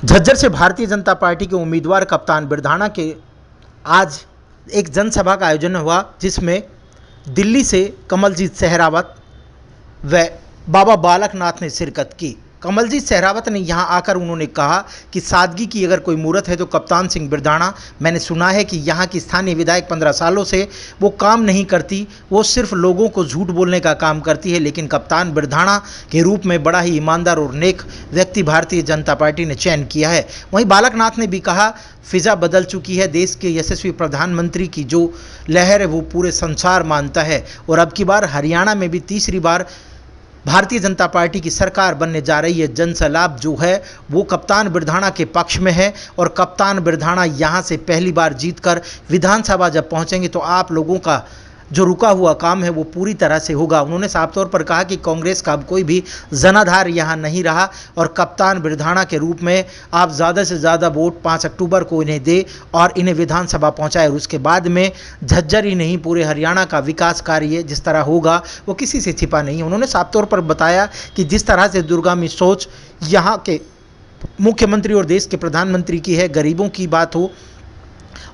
झज्जर से भारतीय जनता पार्टी के उम्मीदवार कप्तान बिरधाणा के आज एक जनसभा का आयोजन हुआ, जिसमें दिल्ली से कमलजीत सहरावत व बाबा बालकनाथ ने शिरकत की। कमलजीत सहरावत ने यहां आकर उन्होंने कहा कि सादगी की अगर कोई मूरत है तो कप्तान सिंह बिरधाणा। मैंने सुना है कि यहां की स्थानीय विधायक 15 सालों से वो काम नहीं करती, वो सिर्फ लोगों को झूठ बोलने का काम करती है, लेकिन कप्तान बिरधाणा के रूप में बड़ा ही ईमानदार और नेक व्यक्ति भारतीय जनता पार्टी ने चयन किया है। वहीं बालकनाथ ने भी कहा, फिजा बदल चुकी है, देश के यशस्वी प्रधानमंत्री की जो लहर है वो पूरे संसार मानता है और अब की बार हरियाणा में भी तीसरी बार भारतीय जनता पार्टी की सरकार बनने जा रही है। जनसैलाब जो है वो कप्तान बिरधाणा के पक्ष में है और कप्तान बिरधाणा यहां से पहली बार जीतकर विधानसभा जब पहुंचेंगे तो आप लोगों का जो रुका हुआ काम है वो पूरी तरह से होगा। उन्होंने साफ तौर पर कहा कि कांग्रेस का अब कोई भी जनाधार यहाँ नहीं रहा और कप्तान बिरधाणा के रूप में आप ज़्यादा से ज़्यादा वोट 5 अक्टूबर को इन्हें दे और इन्हें विधानसभा पहुँचाए और उसके बाद में झज्जर ही नहीं पूरे हरियाणा का विकास कार्य जिस तरह होगा वो किसी से छिपा नहीं है। उन्होंने साफ तौर पर बताया कि जिस तरह से दूरगामी सोच यहाँ के मुख्यमंत्री और देश के प्रधानमंत्री की है, गरीबों की बात हो,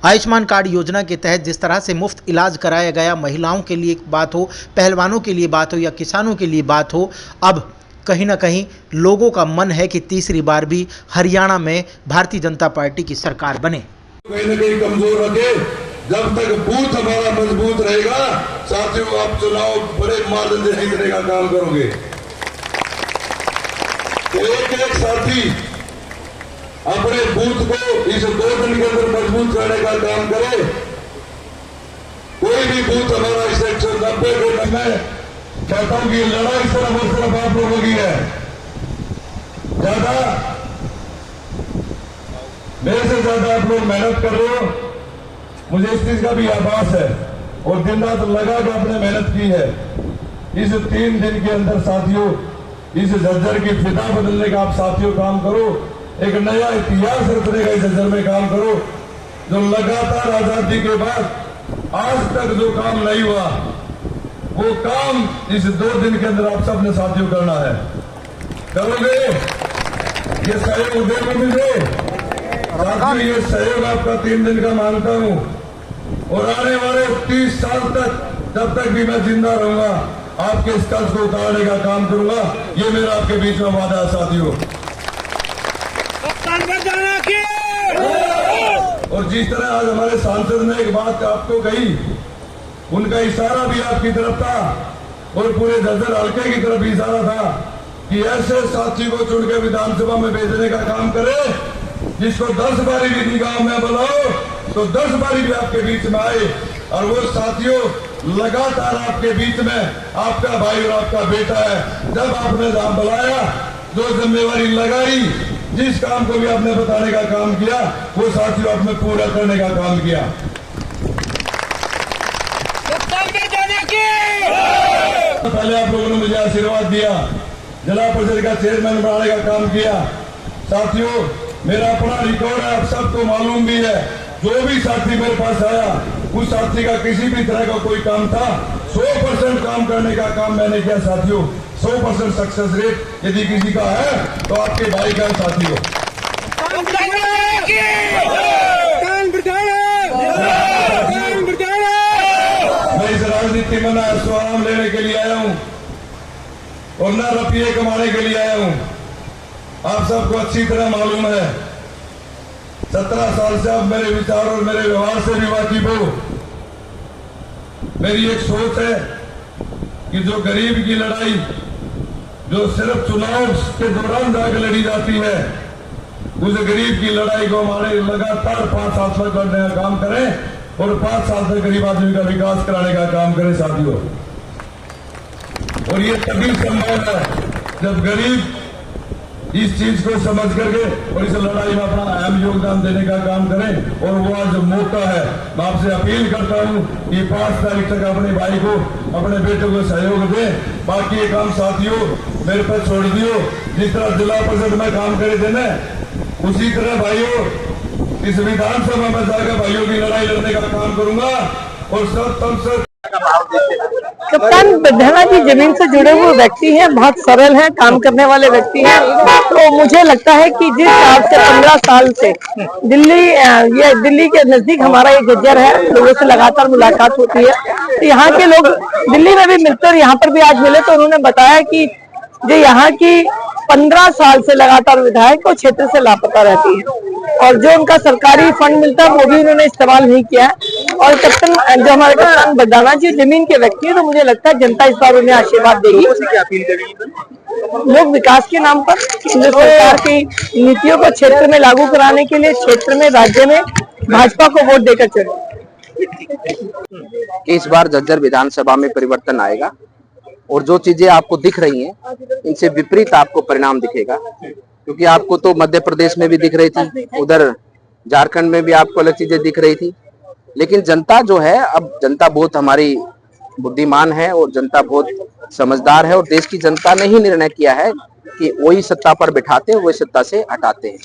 आयुष्मान कार्ड योजना के तहत जिस तरह से मुफ्त इलाज कराया गया, महिलाओं के लिए बात हो, पहलवानों के लिए बात हो या किसानों के लिए बात हो, अब कहीं ना कहीं लोगों का मन है कि तीसरी बार भी हरियाणा में भारतीय जनता पार्टी की सरकार बने। कहीं ना कहीं कमजोर रखे, जब तक बूथ हमारा मजबूत रहेगा साथियों, आप चुनाव बड़े मार्जिन से जीतने का काम करोगे। तो एक साथी अपने बूथ को इस 2 दिन के अंदर मजबूत करने का काम करे। कोई भी बूथ हमारा इस 190 को मैं कहता हूं कि लड़ाई सिर्फ आप लोगों की है, ज्यादा मेरे से ज्यादा आप लोग मेहनत कर रहे हो, मुझे इस चीज का भी आभास है और दिन रात लगा के आपने मेहनत की है। इस 3 दिन के अंदर साथियों इस झज्जर की फिजा बदलने का आप साथियों काम करो, एक नया इतिहास रचने का इस झज्जर में काम करो। जो लगातार आजादी के बाद आज तक जो काम नहीं हुआ वो काम इस 2 दिन के अंदर आप सबने साथियों करना है। करोगे? ये सहयोग देखो मुझे साथियों, ये सहयोग आपका 3 दिन का मांगता हूं और आने वाले 30 साल तक जब तक भी मैं जिंदा रहूंगा आपके इस कर्ज को उतारने का काम करूंगा। ये मेरा आपके बीच में वादा है साथियों। और जिस तरह आज हमारे सांसद ने एक बात आपको कही, उनका इशारा भी आपकी तरफ था और पूरे झज्जर हल्के की तरफ इशारा था कि ऐसे साथी को चुन के विधानसभा में भेजने का काम करे जिसको 10 बारी भी निगाह में बुलाओ तो 10 बारी भी आपके बीच में आए। और वो साथियों लगातार आपके बीच में आपका भाई और आपका बेटा है। जब आपने नाम बुलाया, जो जिम्मेवारी लगाई, जिस काम को भी आपने बताने का काम किया, वो साथियों आपने पूरा करने का काम किया। पहले आप लोगों ने मुझे आशीर्वाद दिया, जिला परिषद का चेयरमैन बनाने का काम किया। साथियों मेरा अपना रिकॉर्ड है, आप सबको मालूम भी है। जो भी साथी मेरे पास आया उस साथी का किसी भी तरह का कोई काम था 100% काम करने का काम मैंने किया साथियों। 100% सक्सेस रेट यदि किसी का है तो आपके भाई का साथियों। मैं इस राजनीति में ना स्वाराम लेने के लिए आया हूं और ना रुपये कमाने के लिए आया हूं। आप सबको अच्छी तरह मालूम है, 17 साल से आप मेरे विचार और मेरे व्यवहार से भी वाकिफ हो। मेरी एक सोच है कि जो गरीब की लड़ाई जो सिर्फ चुनाव के दौरान जाकर लड़ी जाती है, उस गरीब की लड़ाई को हमारे लगातार 5 साल तक लड़ने का काम करें और 5 साल तक गरीब आदमी का विकास कराने का काम करें साथियों। और ये तभी संभव है जब गरीब इस चीज को समझ करके और इस लड़ाई में अपना अहम योगदान देने का काम करें। और वो आज मौका है, मैं आपसे अपील करता हूं कि 5 तारीख तक अपने भाई को, अपने बेटे को सहयोग दें। बाकी ये काम साथियों मेरे पर छोड़ दियो। जिस तरह जिला परिषद में काम करे थे ना, उसी तरह भाइयों इस विधानसभा में जाकर भाइयों की लड़ाई लड़ने का काम करूंगा और सब का भाव देखते हैं? कप्तान बिरधाना जी जमीन से जुड़े हुए व्यक्ति हैं, बहुत सरल हैं, काम करने वाले व्यक्ति हैं। तो मुझे लगता है कि जिस हिसाब से 15 साल से दिल्ली के नजदीक हमारा ये झज्जर है, लोगों से लगातार मुलाकात होती है, तो यहाँ के लोग दिल्ली में भी मिलते और यहाँ पर भी आज मिले तो उन्होंने बताया कि जो यहाँ की 15 साल से लगातार विधायक वो क्षेत्र से लापता रहती है और जो उनका सरकारी फंड मिलता है वो भी उन्होंने इस्तेमाल नहीं किया है। और कप्तान जो हमारे कप्तान बिरधाना जी जमीन के व्यक्ति है, तो मुझे लगता है जनता इस बार उन्हें आशीर्वाद देगी। क्या अपील करेंगे? लोग विकास के नाम पर केंद्र सरकार की नीतियों को क्षेत्र में लागू कराने के लिए क्षेत्र में राज्य में भाजपा को वोट देकर चले। इस बार झज्जर विधानसभा में परिवर्तन आएगा और जो चीजें आपको दिख रही हैं इनसे विपरीत आपको परिणाम दिखेगा, क्योंकि आपको तो मध्य प्रदेश में भी दिख रही थी, उधर झारखंड में भी आपको अलग चीजें दिख रही थी, लेकिन जनता जो है, अब जनता बहुत हमारी बुद्धिमान है और जनता बहुत समझदार है और देश की जनता ने ही निर्णय किया है कि वही सत्ता पर बिठाते हैं, वही सत्ता से हटाते हैं।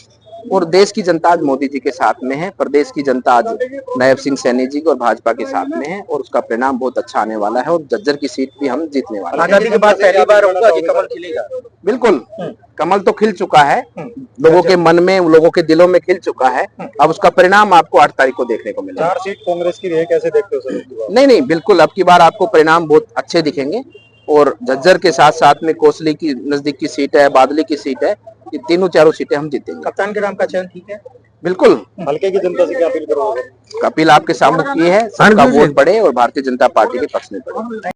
और देश की जनता आज मोदी जी के साथ में है, प्रदेश की जनता आज नायब सिंह सैनी जी और भाजपा के साथ में है और उसका परिणाम बहुत अच्छा आने वाला है और झज्जर की सीट भी हम जीतने वाले हैं। आजादी के बाद पहली बार होगा कि कमल खिलेगा? बिल्कुल, कमल तो खिल चुका है, लोगों के मन में, लोगों के दिलों में खिल चुका है। अब उसका परिणाम आपको 8 तारीख को देखने को मिलेगा। 4 सीट कांग्रेस की है, कैसे देखते हो सर? नहीं, बिल्कुल, अब की बार आपको परिणाम बहुत अच्छे दिखेंगे और झज्जर के साथ साथ में कोसली की नजदीक की सीट है, बादली की सीट है, ये तीनों चारों सीटें हम जीतेंगे। कप्तान के नाम का चयन ठीक है? बिल्कुल। हल्के की जनता से क्या अपील करोगे? अपील आपके सामने की है, सबका वोट बढ़े और भारतीय जनता पार्टी के पक्ष में बढ़े।